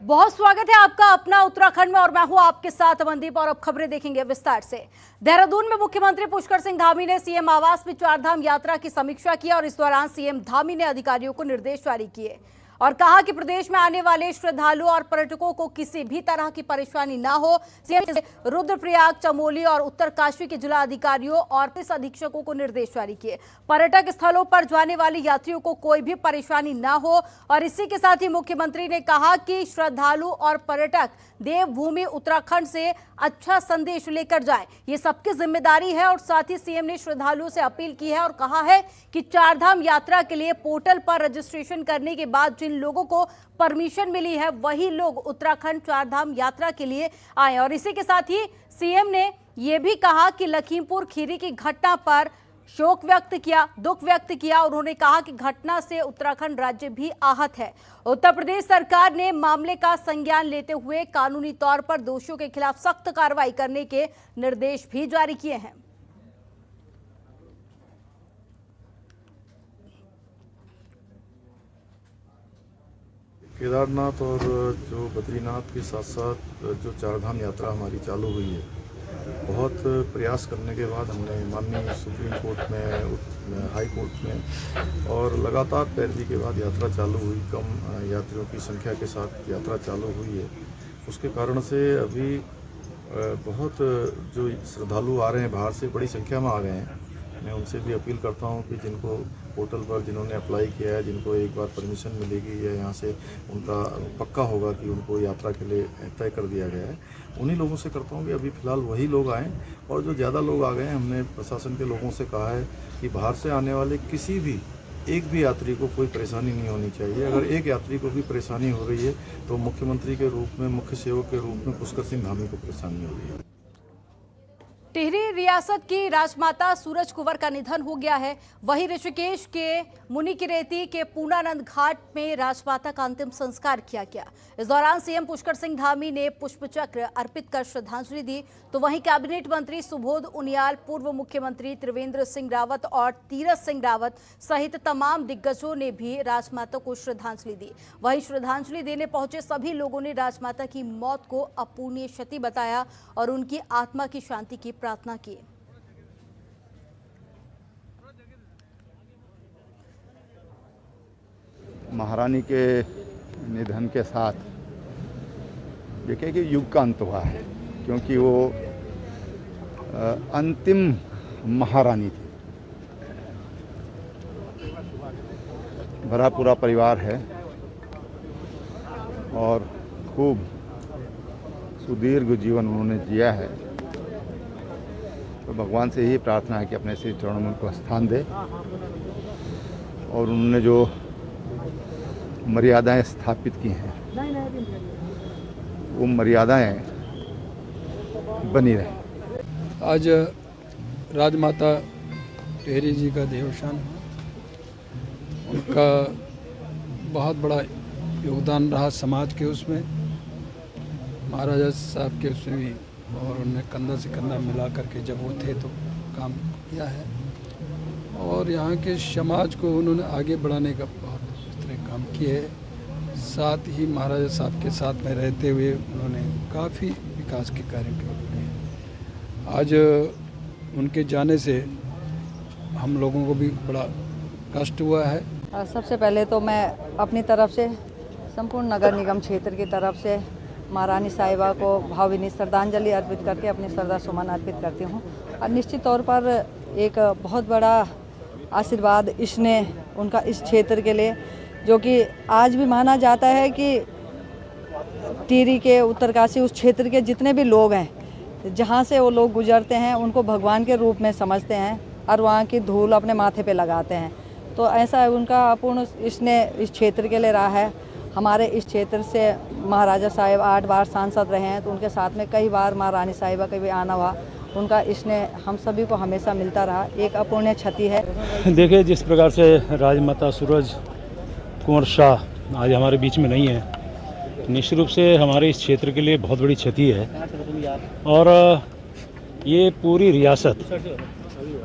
बहुत स्वागत है आपका अपना उत्तराखंड में और मैं हूं आपके साथ अमनदीप। और अब खबरें देखेंगे विस्तार से। देहरादून में मुख्यमंत्री पुष्कर सिंह धामी ने सीएम आवास में चारधाम यात्रा की समीक्षा की और इस दौरान सीएम धामी ने अधिकारियों को निर्देश जारी किए और कहा कि प्रदेश में आने वाले श्रद्धालुओं और पर्यटकों को किसी भी तरह की परेशानी ना हो। सीएम ने रुद्रप्रयाग, चमोली और उत्तरकाशी के जिला अधिकारियों और पुलिस अधीक्षकों को निर्देश जारी किए। पर्यटक स्थलों पर जाने वाले यात्रियों को कोई भी परेशानी ना हो। और इसी के साथ ही मुख्यमंत्री ने कहा कि श्रद्धालु और पर्यटक देवभूमि उत्तराखंड से अच्छा संदेश लेकर जाएं, ये सबकी जिम्मेदारी है। और साथ ही सीएम ने श्रद्धालुओं से अपील की है और कहा है कि चारधाम यात्रा के लिए पोर्टल पर रजिस्ट्रेशन करने के बाद जिन लोगों को परमिशन मिली है वही लोग उत्तराखंड चारधाम यात्रा के लिए आए। और इसी के साथ ही सीएम ने यह भी कहा कि लखीमपुर खीरी की घटना पर शोक व्यक्त किया, दुख व्यक्त किया। उन्होंने कहा कि घटना से उत्तराखंड राज्य भी आहत है। उत्तर प्रदेश सरकार ने मामले का संज्ञान लेते हुए कानूनी तौर पर दोषियों के खिलाफ सख्त कार्रवाई करने के निर्देश भी जारी किए हैं। केदारनाथ और जो बद्रीनाथ के साथ साथ जो चारधाम यात्रा हमारी चालू हुई है, बहुत प्रयास करने के बाद हमने माननीय सुप्रीम कोर्ट में, हाई कोर्ट में और लगातार पैरवी के बाद यात्रा चालू हुई। कम यात्रियों की संख्या के साथ यात्रा चालू हुई है। उसके कारण से अभी बहुत जो श्रद्धालु आ रहे हैं बाहर से, बड़ी संख्या में आ गए हैं। मैं उनसे भी अपील करता हूं कि जिनको पोर्टल पर जिन्होंने अप्लाई किया है, जिनको एक बार परमिशन मिलेगी या यहाँ से उनका पक्का होगा कि उनको यात्रा के लिए तय कर दिया गया है, उन्हीं लोगों से करता हूँ कि अभी फ़िलहाल वही लोग आएँ। और जो ज़्यादा लोग आ गए हैं, हमने प्रशासन के लोगों से कहा है कि बाहर से आने वाले किसी भी एक भी यात्री को कोई परेशानी नहीं होनी चाहिए। अगर एक यात्री को भी परेशानी हो रही है तो मुख्यमंत्री के रूप में, मुख्य सेवक के रूप में पुष्कर सिंह धामी को परेशानी हो रही है। टिहरी रियासत की राजमाता सूरज कुंवर का निधन हो गया है। वहीं ऋषिकेश के मुनिकिरेती के पूर्णानंद घाट में राजमाता का अंतिम संस्कार किया गया। इस दौरान सीएम पुष्कर सिंह धामी ने पुष्पचक्र अर्पित कर श्रद्धांजलि दी। तो वहीं कैबिनेट मंत्री सुबोध उनियाल, पूर्व मुख्यमंत्री त्रिवेंद्र सिंह रावत और तीरथ सिंह रावत सहित तमाम दिग्गजों ने भी राजमाता को श्रद्धांजलि दी। वहीं श्रद्धांजलि देने पहुंचे सभी लोगों ने राजमाता की मौत को अपूरणीय क्षति बताया और उनकी आत्मा की शांति की प्रार्थना की। महारानी के निधन के साथ देखिए कि युग का अंत हुआ है, क्योंकि वो अंतिम महारानी थी। भरा पूरा परिवार है और खूब सुदीर्घ जीवन उन्होंने जिया है। तो भगवान से यही प्रार्थना है कि अपने श्री चरणों में उनको स्थान दे और उन्होंने जो मर्यादाएं स्थापित की हैं वो मर्यादाएं बनी रहे। आज राजमाता टिहरी जी का देहावसान, उनका बहुत बड़ा योगदान रहा समाज के उसमें, महाराजा साहब के उसमें भी, और उन्होंने कंधा से कंधा मिला करके जब वो थे तो काम किया है और यहाँ के समाज को उन्होंने आगे बढ़ाने का बहुत इस तरह काम किए है। साथ ही महाराजा साहब के साथ में रहते हुए उन्होंने काफ़ी विकास के कार्य किए। आज उनके जाने से हम लोगों को भी बड़ा कष्ट हुआ है। सबसे पहले तो मैं अपनी तरफ से संपूर्ण नगर निगम क्षेत्र की तरफ से महारानी साहिबा को भावभीनी श्रद्धांजलि अर्पित करके अपनी श्रद्धा सुमन अर्पित करती हूँ। और निश्चित तौर पर एक बहुत बड़ा आशीर्वाद इसने उनका इस क्षेत्र के लिए, जो कि आज भी माना जाता है कि टिहरी के, उत्तरकाशी, उस क्षेत्र के जितने भी लोग हैं, जहाँ से वो लोग गुजरते हैं, उनको भगवान के रूप में समझते हैं और वहाँ की धूल अपने माथे पे लगाते हैं। तो ऐसा उनका अपूर्ण इसने इस क्षेत्र के लिए रहा है। हमारे इस क्षेत्र से महाराजा साहिब 8 बार सांसद रहे हैं, तो उनके साथ में कई बार महारानी साहिबा का भी आना हुआ। उनका इसने हम सभी को हमेशा मिलता रहा, एक अपूर्णीय क्षति है। देखिए, जिस प्रकार से राजमाता सूरज कुंवर शाह आज हमारे बीच में नहीं है, निश्चित रूप से हमारे इस क्षेत्र के लिए बहुत बड़ी क्षति है। और ये पूरी रियासत,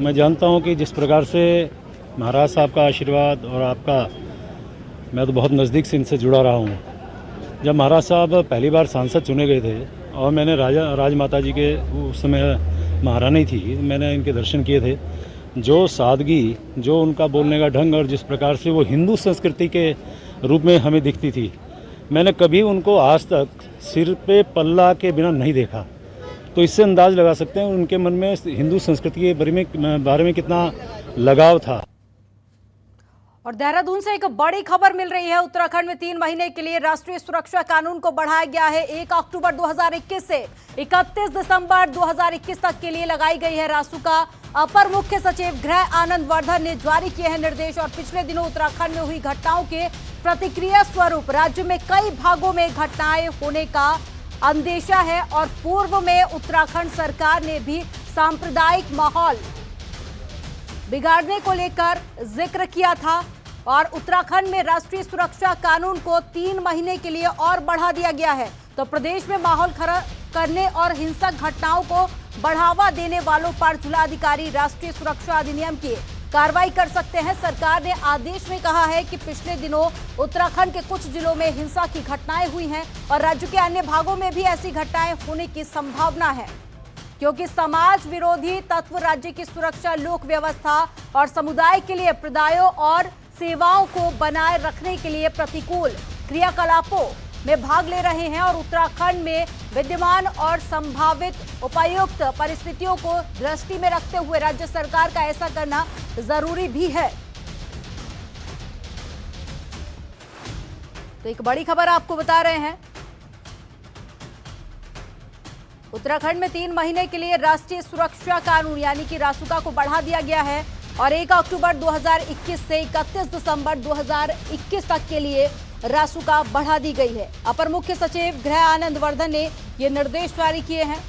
मैं जानता हूँ कि जिस प्रकार से महाराज साहब का आशीर्वाद और आपका, मैं तो बहुत नज़दीक से इनसे जुड़ा रहा हूँ, जब महाराज साहब पहली बार सांसद चुने गए थे और मैंने राजमाता जी के उस समय महारानी थी, मैंने इनके दर्शन किए थे। जो सादगी, जो उनका बोलने का ढंग और जिस प्रकार से वो हिंदू संस्कृति के रूप में हमें दिखती थी, मैंने कभी उनको आज तक सिर पे पल्ला के बिना नहीं देखा। तो इससे अंदाज़ लगा सकते हैं उनके मन में हिंदू संस्कृति के बारे में कितना लगाव था। और देहरादून से एक बड़ी खबर मिल रही है। उत्तराखंड में 3 महीने के लिए राष्ट्रीय सुरक्षा कानून को बढ़ाया गया है। 1 अक्टूबर 2021 से 31 दिसंबर 2021 तक के लिए लगाई गई है रासुका। अपर मुख्य सचिव गृह आनंद वर्धन ने जारी किए हैं निर्देश। और पिछले दिनों उत्तराखंड में हुई घटनाओं के प्रतिक्रिया स्वरूप राज्य में कई भागों में घटनाएं होने का अंदेशा है। और पूर्व में उत्तराखंड सरकार ने भी सांप्रदायिक माहौल बिगाड़ने को लेकर जिक्र किया था और उत्तराखंड में राष्ट्रीय सुरक्षा कानून को 3 महीने के लिए और बढ़ा दिया गया है। तो प्रदेश में माहौल खराब करने और हिंसक घटनाओं को बढ़ावा देने वालों पर जिलाधिकारी राष्ट्रीय सुरक्षा अधिनियम की कार्रवाई कर सकते हैं। सरकार ने आदेश में कहा है कि पिछले दिनों उत्तराखंड के कुछ जिलों में हिंसा की घटनाएं हुई हैं और राज्य के अन्य भागों में भी ऐसी घटनाएं होने की संभावना है, क्योंकि समाज विरोधी तत्व राज्य की सुरक्षा, लोक व्यवस्था और समुदाय के लिए प्रदायों और सेवाओं को बनाए रखने के लिए प्रतिकूल क्रियाकलापों में भाग ले रहे हैं। और उत्तराखंड में विद्यमान और संभावित उपयुक्त परिस्थितियों को दृष्टि में रखते हुए राज्य सरकार का ऐसा करना जरूरी भी है। तो एक बड़ी खबर आपको बता रहे हैं। उत्तराखंड में 3 महीने के लिए राष्ट्रीय सुरक्षा कानून यानी कि रासुका को बढ़ा दिया गया है और 1 अक्टूबर 2021 से 31 दिसंबर 2021 तक के लिए रासुका बढ़ा दी गई है। अपर मुख्य सचिव गृह आनंद वर्धन ने ये निर्देश जारी किए हैं।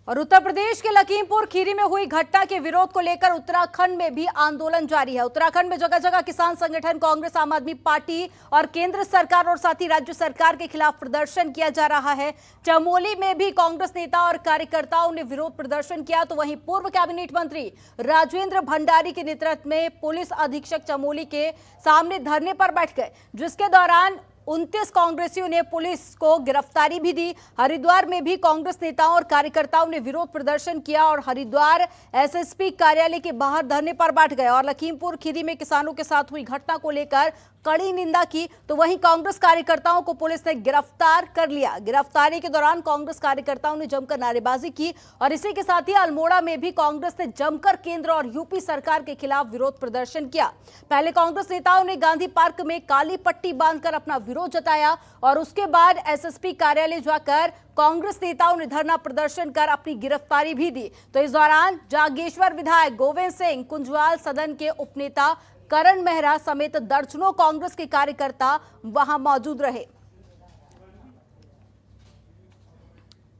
और उत्तर प्रदेश के लखीमपुर खीरी में हुई घटना के विरोध को लेकर उत्तराखंड में भी आंदोलन जारी है। उत्तराखंड में जगह जगह किसान संगठन, कांग्रेस, आम आदमी पार्टी और केंद्र सरकार और साथ ही राज्य सरकार के खिलाफ प्रदर्शन किया जा रहा है। चमोली में भी कांग्रेस नेता और कार्यकर्ताओं ने विरोध प्रदर्शन किया। तो वहीं पूर्व कैबिनेट मंत्री राजेंद्र भंडारी के नेतृत्व में पुलिस अधीक्षक चमोली के सामने धरने पर बैठ गए, जिसके दौरान 29 कांग्रेसियों ने पुलिस को गिरफ्तारी भी दी। हरिद्वार में भी कांग्रेस नेताओं और कार्यकर्ताओं ने विरोध प्रदर्शन किया और हरिद्वार एसएसपी कार्यालय के बाहर धरने पर बैठ गए और लखीमपुर खीरी में किसानों के साथ हुई घटना को लेकर कड़ी निंदा की। तो वहीं कांग्रेस कार्यकर्ताओं को पुलिस ने गिरफ्तार कर लिया। गिरफ्तारी के दौरान कांग्रेस कार्यकर्ताओं ने जमकर नारेबाजी की और इसी के साथ ही अल्मोड़ा में भी कांग्रेस ने जमकर केंद्र और यूपी सरकार के खिलाफ विरोध प्रदर्शन किया। पहले कांग्रेस नेताओं ने गांधी पार्क में काली पट्टी बांधकर अपना विरोध जताया और उसके बाद एसएसपी कार्यालय जाकर कांग्रेस नेताओं ने धरना प्रदर्शन कर अपनी गिरफ्तारी भी दी। तो इस दौरान जागेश्वर विधायक गोविंद सिंह, कुंजवाल सदन के उपनेता करण मेहरा समेत दर्जनों कांग्रेस के कार्यकर्ता वहां मौजूद रहे।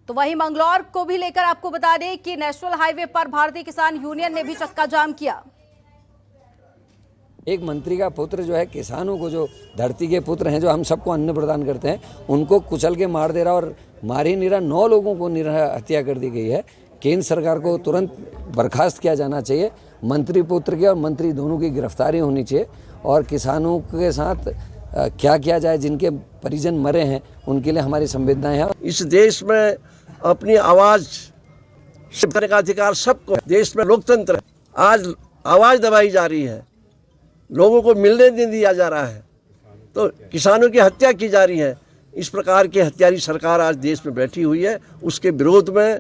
तो वहीं मंगलौर को भी लेकर आपको बता दें कि नेशनल हाईवे पर भारतीय किसान यूनियन ने भी चक्का जाम किया। एक मंत्री का पुत्र जो है किसानों को, जो धरती के पुत्र हैं, जो हम सबको अन्न प्रदान करते हैं, उनको कुचल के मार दे रहा और मार ही नहीं रहा, 9 लोगों को हत्या कर दी गई है। केंद्र सरकार को तुरंत बर्खास्त किया जाना चाहिए। मंत्री पुत्र की और मंत्री दोनों की गिरफ्तारी होनी चाहिए और किसानों के साथ क्या किया जाए, जिनके परिजन मरे हैं उनके लिए हमारी संवेदनाएं हैं। इस देश में अपनी आवाज़ करने का अधिकार सबको है। देश में लोकतंत्र है। आज आवाज़ दबाई जा रही है, लोगों को मिलने नहीं दिया जा रहा है, तो किसानों की हत्या की जा रही है। इस प्रकार की हत्यारी सरकार आज देश में बैठी हुई है। उसके विरोध में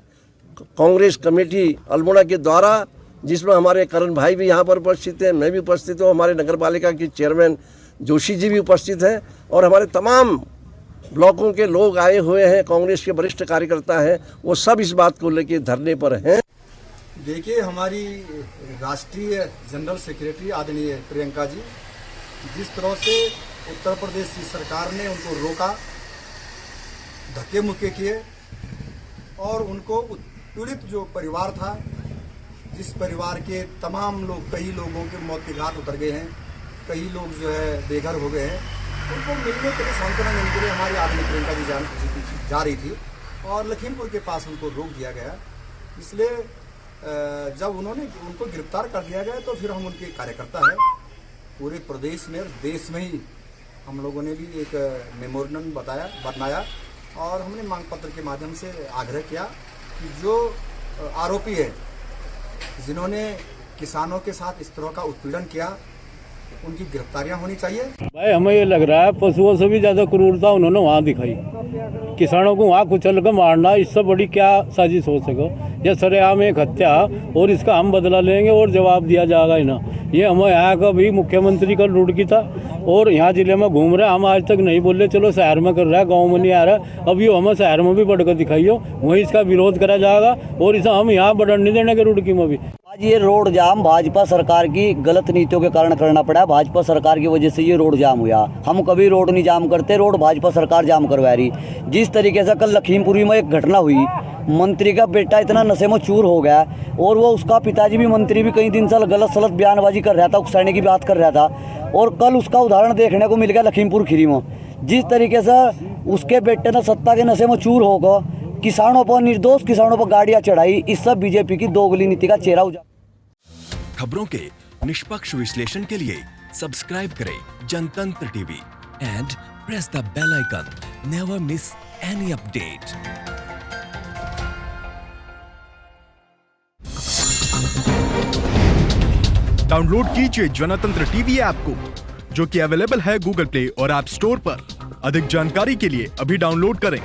कांग्रेस कमेटी अल्मोड़ा के द्वारा, जिसमें हमारे करण भाई भी यहाँ पर उपस्थित हैं, मैं भी उपस्थित हूँ, हमारे नगर पालिका के चेयरमैन जोशी जी भी उपस्थित हैं और हमारे तमाम ब्लॉकों के लोग आए हुए हैं, कांग्रेस के वरिष्ठ कार्यकर्ता हैं, वो सब इस बात को लेकर धरने पर हैं। देखिए, हमारी राष्ट्रीय जनरल सेक्रेटरी आदरणीय प्रियंका जी, जिस तरह से उत्तर प्रदेश की सरकार ने उनको रोका, धक्के मुक्के किए और उनको पीड़ित जो परिवार था, जिस परिवार के तमाम लोग, कई लोगों के मौत के घाट उतर गए हैं, कई लोग जो है बेघर हो गए हैं, उनको मिलने के लिए, सांत्वना मिलने के लिए हमारी आदरणीय प्रियंका जी जा रही थी। और लखीमपुर के पास उनको रोक दिया गया। इसलिए जब उनको गिरफ्तार कर दिया गया तो फिर हम उनके कार्यकर्ता हैं, पूरे प्रदेश में और देश में ही हम लोगों ने भी एक मेमोरेंडम बनाया और हमने मांग पत्र के माध्यम से आग्रह किया कि जो आरोपी है जिन्होंने किसानों के साथ इस तरह का उत्पीड़न किया उनकी गिरफ्तारियां होनी चाहिए। भाई हमें ये लग रहा है पशुओं से भी ज़्यादा क्रूरता उन्होंने वहाँ दिखाई। किसानों को वहाँ कुचल कर मारना, इससे बड़ी क्या साजिश हो सके। यह सरेआम एक हत्या और इसका हम बदला लेंगे और जवाब दिया जाएगा इन्हें। ये हमें यहाँ का भी मुख्यमंत्री का लूट की था और यहाँ जिले में घूम रहे, हम आज तक नहीं बोले चलो शहर में कर रहा है, गाँव में नहीं आ रहा। अब ये हमें शहर में भी बढ़कर दिखाइयो, वहीं इसका विरोध करा जाएगा और इसे हम यहाँ बढ़न नहीं देने के रुड़की में भी। आज ये रोड जाम भाजपा सरकार की गलत नीतियों के कारण करना पड़ा। भाजपा सरकार की वजह से ये रोड जाम हुआ। हम कभी रोड नहीं जाम करते, रोड भाजपा सरकार जाम करवा रही। जिस तरीके से कल लखीमपुरी में एक घटना हुई, मंत्री का बेटा इतना नशे में चूर हो गया और वो उसका पिताजी भी मंत्री भी कई दिन से गलत सलत बयानबाजी कर रहा था, उकसाने की बात कर रहा था और कल उसका उदाहरण देखने को मिल गया लखीमपुर खीरी में। जिस तरीके से उसके बेटे ने सत्ता के नशे में चूर होकर किसानों पर, निर्दोष किसानों पर गाड़ियां चढ़ाई, इस सब बीजेपी की दोगली नीति का चेहरा उजागर। खबरों के निष्पक्ष विश्लेषण के लिए सब्सक्राइब करें Jantantra TV and press the bell icon. Never miss any update. Download कीजिए जनतंत्र टीवी ऐप को, जो कि अवेलेबल है गूगल प्ले और ऐप स्टोर पर। अधिक जानकारी के लिए अभी डाउनलोड करें।